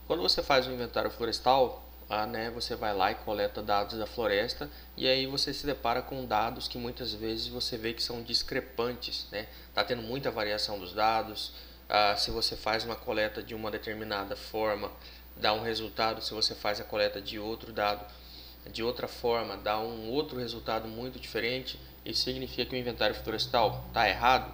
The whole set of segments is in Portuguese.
Quando você faz um inventário florestal, né, você vai lá e coleta dados da floresta e aí você se depara com dados que muitas vezes você vê que são discrepantes, né? Tá tendo muita variação dos dados. Se você faz uma coleta de uma determinada forma, dá um resultado. Se você faz a coleta de outro dado de outra forma, dá um outro resultado muito diferente. Isso significa que o inventário florestal está errado?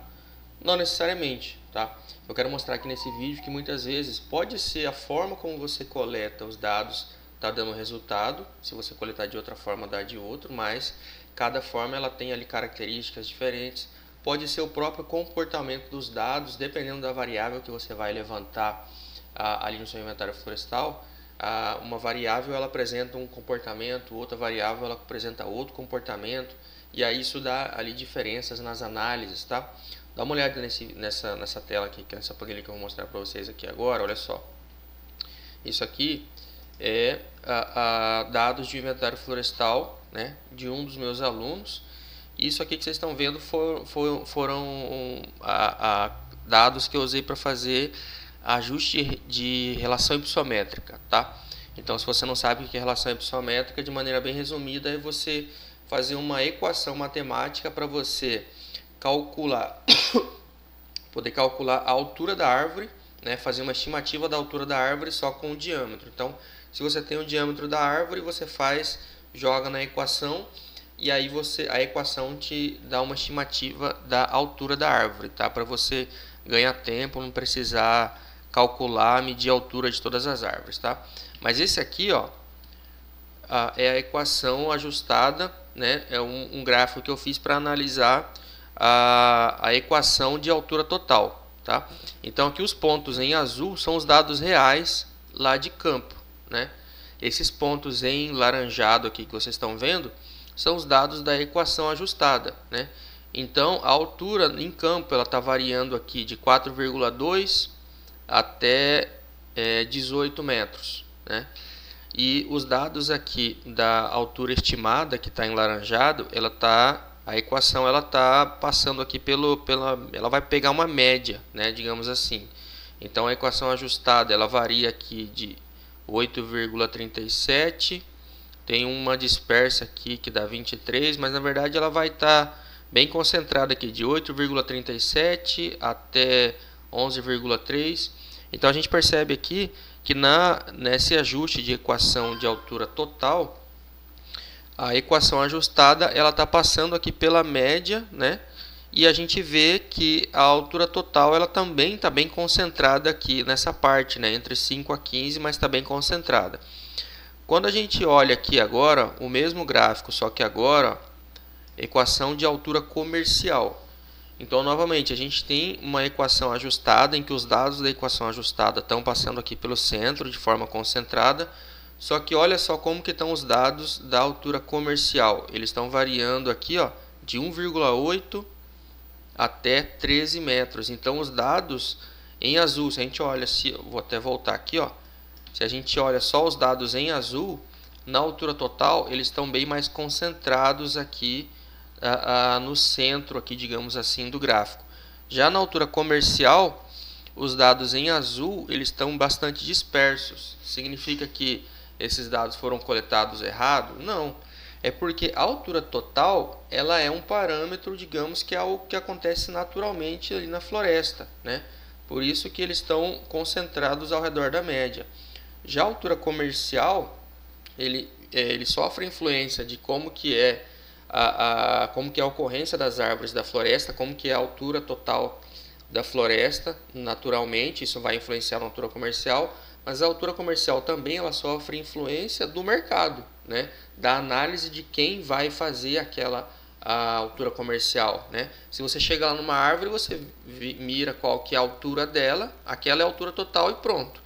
Não necessariamente, tá? Eu quero mostrar aqui nesse vídeo que muitas vezes pode ser a forma como você coleta os dados está dando resultado, se você coletar de outra forma dá de outro, mas cada forma ela tem ali características diferentes. Pode ser o próprio comportamento dos dados, dependendo da variável que você vai levantar ali no seu inventário florestal. Uma variável ela apresenta um comportamento, outra variável ela apresenta outro comportamento, e aí isso dá ali diferenças nas análises, tá? Dá uma olhada nessa tela aqui, nessa planilha que eu vou mostrar para vocês aqui agora. Olha só, isso aqui é dados de inventário florestal, né, de um dos meus alunos. Isso aqui que vocês estão vendo foram dados que eu usei para fazer ajuste de relação hipossométrica, tá? Então, se você não sabe o que é relação hipossométrica, de maneira bem resumida, é você fazer uma equação matemática para você poder calcular a altura da árvore, né? Fazer uma estimativa da altura da árvore só com o diâmetro. Então, se você tem o diâmetro da árvore, você joga na equação e aí a equação te dá uma estimativa da altura da árvore, tá? Para você ganhar tempo, não precisar calcular, medir a altura de todas as árvores, tá? Mas esse aqui, ó, é a equação ajustada, né? É um gráfico que eu fiz para analisar a equação de altura total, tá? Então aqui os pontos em azul são os dados reais lá de campo, né? Esses pontos em laranjado aqui que vocês estão vendo são os dados da equação ajustada, né? Então a altura em campo ela está variando aqui de 4,2 até 18 metros, né? E os dados aqui da altura estimada que está em laranjado, a equação ela está passando aqui ela vai pegar uma média, né, digamos assim. Então a equação ajustada ela varia aqui de 8,37, tem uma dispersa aqui que dá 23, mas na verdade ela vai estar bem concentrada aqui de 8,37 até 11,3. Então a gente percebe aqui que nesse ajuste de equação de altura total, a equação ajustada ela está passando aqui pela média, né? E a gente vê que a altura total ela também está bem concentrada aqui nessa parte, né? Entre 5 a 15, mas está bem concentrada. Quando a gente olha aqui agora, o mesmo gráfico, só que agora, equação de altura comercial. Então, novamente, a gente tem uma equação ajustada, em que os dados da equação ajustada estão passando aqui pelo centro de forma concentrada. Só que olha só como que estão os dados da altura comercial. Eles estão variando aqui, ó, de 1,8 até 13 metros. Então, os dados em azul, se a gente olha, vou até voltar aqui, ó, se a gente olha só os dados em azul, na altura total, eles estão bem mais concentrados aqui no centro, aqui, digamos assim, do gráfico. Já na altura comercial, os dados em azul eles estão bastante dispersos. Significa que esses dados foram coletados errado? Não. É porque a altura total ela é um parâmetro, digamos, que é algo que acontece naturalmente ali na floresta, né? Por isso que eles estão concentrados ao redor da média. Já a altura comercial, ele sofre influência de como que é a ocorrência das árvores da floresta, como que é a altura total da floresta, naturalmente, isso vai influenciar na altura comercial, mas a altura comercial também ela sofre influência do mercado, né? Da análise de quem vai fazer a altura comercial, né? Se você chega lá numa árvore, você mira qual que é a altura dela, aquela é a altura total e pronto.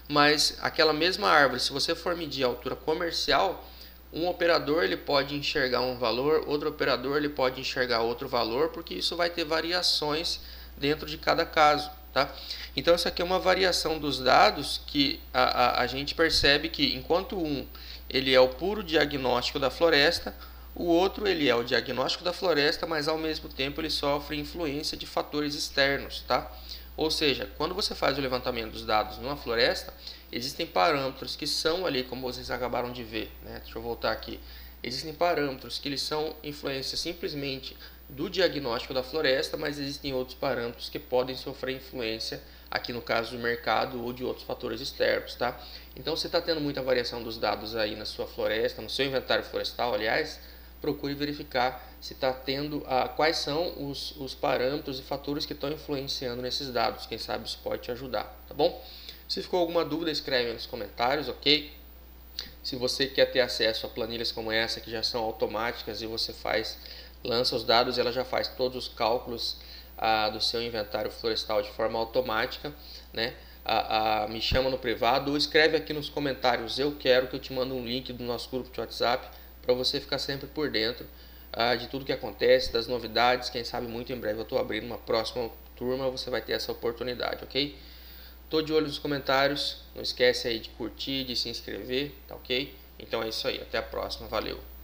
Mas aquela mesma árvore, se você for medir a altura comercial, um operador ele pode enxergar um valor, outro operador ele pode enxergar outro valor, porque isso vai ter variações dentro de cada caso, tá? Então essa aqui é uma variação dos dados que a gente percebe que enquanto ele é o puro diagnóstico da floresta, o outro ele é o diagnóstico da floresta, mas ao mesmo tempo ele sofre influência de fatores externos, tá? Ou seja, quando você faz o levantamento dos dados numa floresta, existem parâmetros que são ali, como vocês acabaram de ver, né? Deixa eu voltar aqui. Existem parâmetros que eles são influência simplesmente do diagnóstico da floresta, mas existem outros parâmetros que podem sofrer influência, aqui no caso do mercado ou de outros fatores externos, tá? Então, se está tendo muita variação dos dados aí na sua floresta, no seu inventário florestal, aliás, procure verificar se está tendo quais são os parâmetros e fatores que estão influenciando nesses dados. Quem sabe isso pode te ajudar, tá bom? Se ficou alguma dúvida, escreve nos comentários, ok? Se você quer ter acesso a planilhas como essa, que já são automáticas e você lança os dados e ela já faz todos os cálculos do seu inventário florestal de forma automática, né? Me chama no privado ou escreve aqui nos comentários, eu quero, que eu te mando um link do nosso grupo de WhatsApp para você ficar sempre por dentro de tudo que acontece, das novidades. Quem sabe muito em breve eu estou abrindo uma próxima turma, você vai ter essa oportunidade, ok? Tô de olho nos comentários, não esquece aí de curtir, de se inscrever, tá ok? Então é isso aí, até a próxima, valeu!